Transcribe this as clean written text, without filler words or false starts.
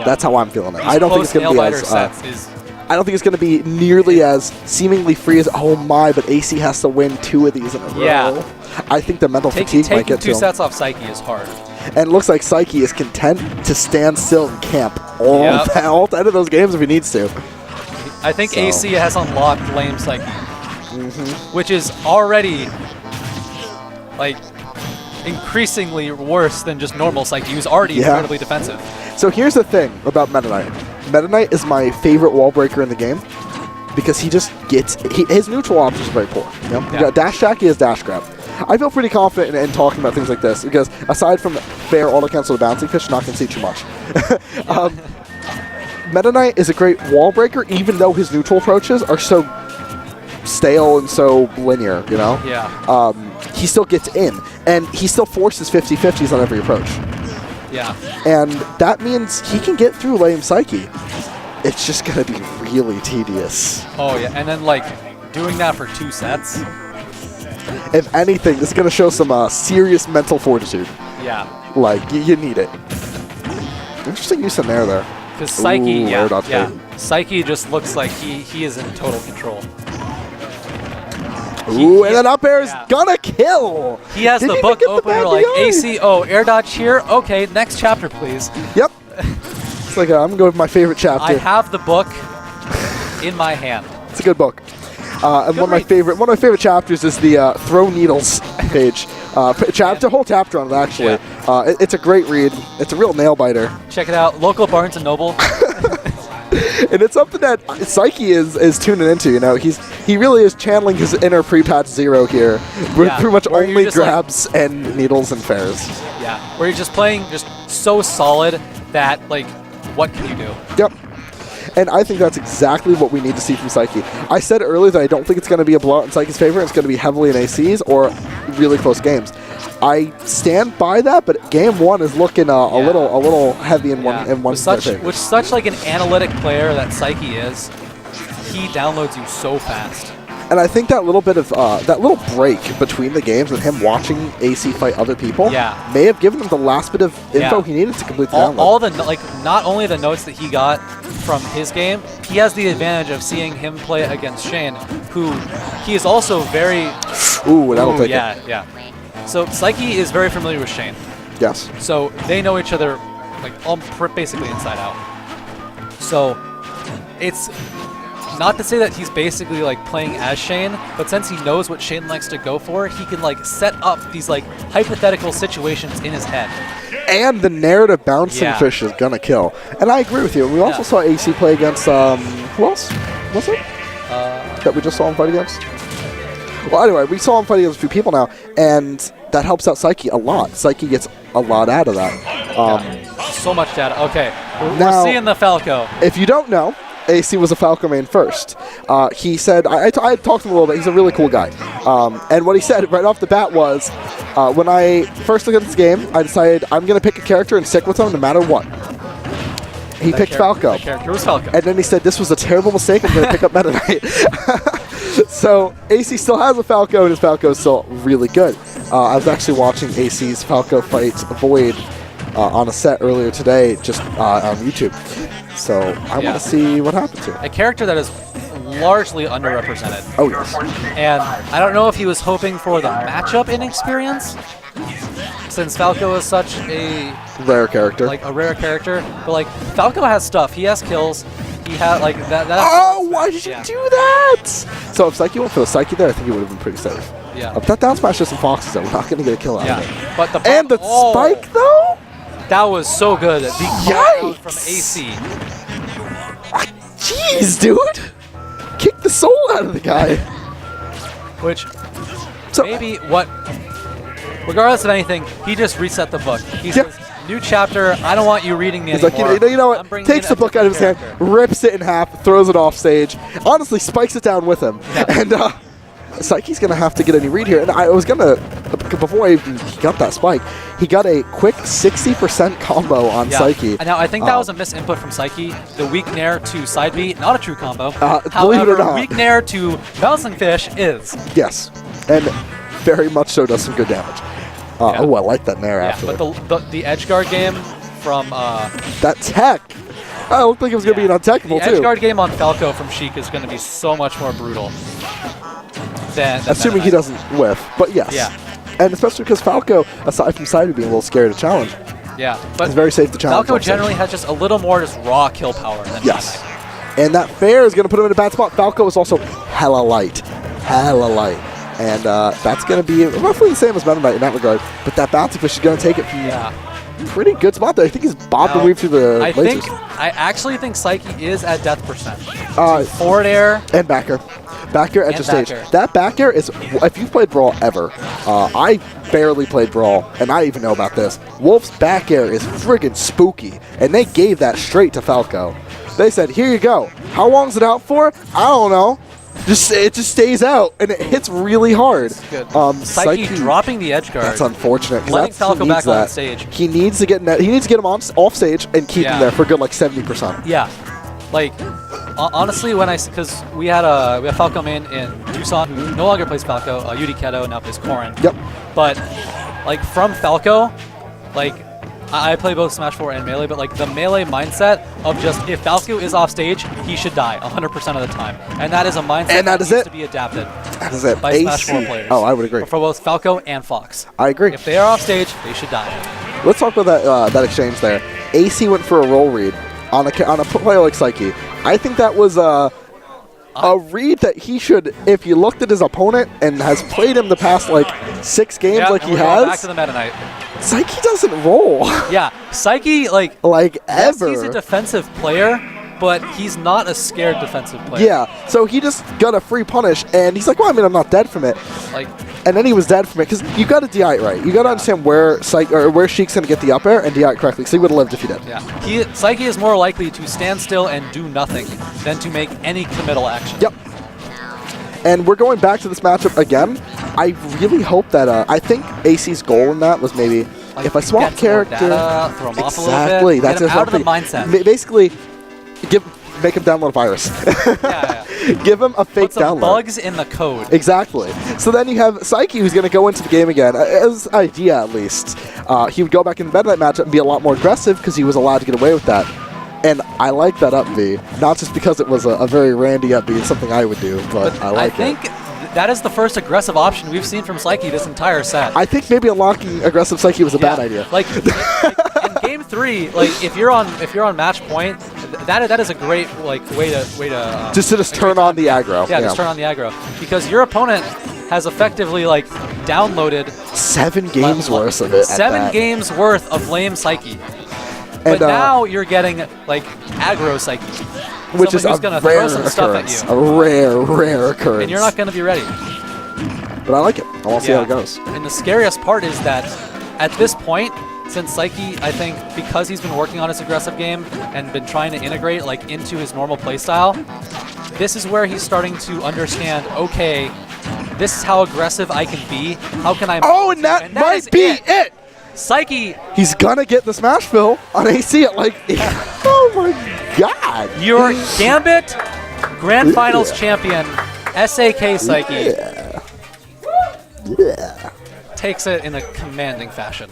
Yeah. That's how I'm feeling it. I don't think it's going to be as... I don't think it's going to be nearly as seemingly free as, oh my, but AC has to win 2 of these in a row. Yeah. I think the mental fatigue might get to him. Taking 2 sets off Saiki is hard. And it looks like Saiki is content to stand still and camp all 10 of those games if he needs to. I think AC has unlocked lame Saiki, which is already like increasingly worse than just normal Saiki, who's already incredibly defensive. So here's the thing about Meta Knight. Meta Knight is my favorite wall breaker in the game because he just gets... his neutral options are very poor. You know? You got dash attack, he has dash grab. I feel pretty confident in talking about things like this because aside from fair auto-cancel the bouncing fish, not going to see too much. Meta Knight is a great wall breaker even though his neutral approaches are so stale and so linear, you know? Yeah. He still gets in, and he still forces 50-50s on every approach. Yeah. And that means he can get through lame Saiki. It's just going to be really tedious. Oh, yeah. And then, like, doing that for 2 sets. If anything, this is going to show some serious mental fortitude. Yeah. Like, you need it. Interesting use in there. Because Saiki, Saiki just looks like he is in total control. Ooh, and then up air is gonna kill. He has the book open. We're like, AC, air dodge here. Okay, next chapter, please. Yep. It's like, I'm going to go with my favorite chapter. I have the book in my hand. It's a good book. And one of my favorite chapters is the Throw Needles page. Whole chapter on it, actually. Yeah. It's a great read. It's a real nail-biter. Check it out. Local Barnes & Noble. And it's something that Saiki is tuning into, you know. He really is channeling his inner pre-patch Zero here. Pretty much only grabs and needles and fairs. Yeah, where you're just playing just so solid that, like, what can you do? Yep. And I think that's exactly what we need to see from Saiki. I said earlier that I don't think it's going to be a blowout in Saiki's favor. It's going to be heavily in ACs or really close games. I stand by that, but game 1 is looking a little heavy in one. With such like an analytic player that Saiki is, he downloads you so fast. And I think that little bit of that little break between the games and him watching AC fight other people may have given him the last bit of info he needed to complete the download. All the not only the notes that he got from his game, he has the advantage of seeing him play against Shane, who he is also very. Ooh, that'll take it. Yeah. So Saiki is very familiar with Shane. Yes. So they know each other like basically inside out. So it's not to say that he's basically like playing as Shane, but since he knows what Shane likes to go for, he can like set up these like hypothetical situations in his head. And the narrative bouncing fish is gonna kill. And I agree with you. We also saw AC play against who else was it? That we just saw him fight against? Well, anyway, we saw him fight against a few people now, and that helps out Saiki a lot. Saiki gets a lot out of that. So much data. Okay, we're seeing the Falco. If you don't know, AC was a Falco main first. He said, I talked to him a little bit, he's a really cool guy. And what he said right off the bat was, when I first looked at this game, I decided I'm going to pick a character and stick with him no matter what. He picked Falco. That character was Falco. And then he said, this was a terrible mistake, I'm going to pick up Meta Knight. So AC still has a Falco, and his Falco is still really good. I was actually watching AC's Falco fight Void on a set earlier today, just on YouTube. So I want to see what happens here. A character that is largely underrepresented. Oh, yes. And I don't know if he was hoping for the matchup inexperience, since Falco is such a rare character. Like a rare character. But like Falco has stuff. He has kills. He had like that. Oh, why did you do that? So if Saiki went for the Saiki there, I think he would have been pretty safe. Yeah. If that down smash just some foxes, though, we're not going to get a kill out of it. But the spike, though? That was so good. The from AC. Jeez, dude. Kick the soul out of the guy. Which, maybe regardless of anything, he just reset the book. He says, new chapter, I don't want you reading me anymore. Like, you know what? Takes the book out of his hand, rips it in half, throws it off stage, honestly spikes it down with him. Yeah. And Saiki's going to have to get a new read here. And I was going to, before he got that spike, he got a quick 60% combo on Saiki. Now, I think that was a misinput from Saiki. The weak nair to side B, not a true combo. Believe it or not. Weak nair to bouncing fish is. Yes. And very much so does some good damage. Oh, I like that nair after. But the edge guard game from... that tech. I looked like it was going to be an untechable, the too. edge guard game on Falco from Sheik is going to be so much more brutal than assuming he doesn't whiff, but yes. Yeah. And especially because Falco, aside from Saiki being a little scary to challenge, yeah, but it's very safe to challenge. Falco generally has just a little more just raw kill power than yes. Meta Knight. And that fair is going to put him in a bad spot. Falco is also hella light. And that's going to be roughly the same as Meta Knight in that regard. But that bouncy fish is going to take it from pretty good spot there. I think he's bobbed and weaved through the lasers. I actually think Saiki is at death percent. Forward air. And back air. Back air edge of stage. That back air is, if you've played Brawl ever, I barely played Brawl, and I even know about this. Wolf's back air is friggin' spooky, and they gave that straight to Falco. They said, here you go. How long's it out for? I don't know. It just stays out, and it hits really hard. Good. Saiki dropping the edge guard. That's unfortunate. Letting Falco back on stage. He needs to get him off stage and keep him there for a good like 70%. Yeah, like honestly, because we have Falco main in Tucson who no longer plays Falco. UD Keto now plays Corrin. Yep. But like from Falco, like. I play both Smash 4 and Melee, but like the Melee mindset of just if Falco is off stage, he should die 100% of the time. And that is a mindset that needs to be adapted by Smash 4 players. Oh, I would agree. For both Falco and Fox. I agree. If they are off stage, they should die. Let's talk about that exchange there. AC went for a roll read on a player like Saiki. I think that was a read that he should, if you looked at his opponent and has played him the past like 6 games like he has. Back to the Meta Knight. Saiki doesn't roll. Yeah, Saiki like ever. He's a defensive player, but he's not a scared defensive player. Yeah, so he just got a free punish, and he's like, well, I mean, I'm not dead from it. And then he was dead from it, because you got to DI it right. You got to understand where Sheik's going to get the up air and DI it correctly, so he would have lived if he did. Yeah, Saiki is more likely to stand still and do nothing than to make any committal action. Yep. And we're going back to this matchup again. I really hope that, I think AC's goal in that was maybe, if I swap character, data, throw him off a little bit, that's get him out of the mindset. Basically, make him download a virus. Give him a fake Put some download. Bugs in the code. Exactly. So then you have Saiki, who's going to go into the game again, as idea at least. He would go back in the Meta Knight matchup and be a lot more aggressive because he was allowed to get away with that. And I like that up B, not just because it was a very Randy up B, it's something I would do, but I like it. I think that is the first aggressive option we've seen from Saiki this entire set. I think maybe unlocking aggressive Saiki was a bad idea. Like in game 3, like if you're on match point, that is a great way to just turn on the aggro. Yeah, just turn on the aggro because your opponent has effectively like downloaded 7 games worth of it. 7 games worth of lame Saiki. But now you're getting like aggro Saiki, which is who's gonna throw some stuff at you. A rare occurrence. And you're not going to be ready. But I like it. I want to see how it goes. And the scariest part is that at this point, since Saiki, I think, because he's been working on his aggressive game and been trying to integrate like into his normal playstyle, this is where he's starting to understand, okay, this is how aggressive I can be. How can I... Oh, and that might be it! Saiki... He's gonna get the Smash Fill on AC at like... Oh my god! Your Gambit Grand Finals champion, SAK Saiki, takes it in a commanding fashion.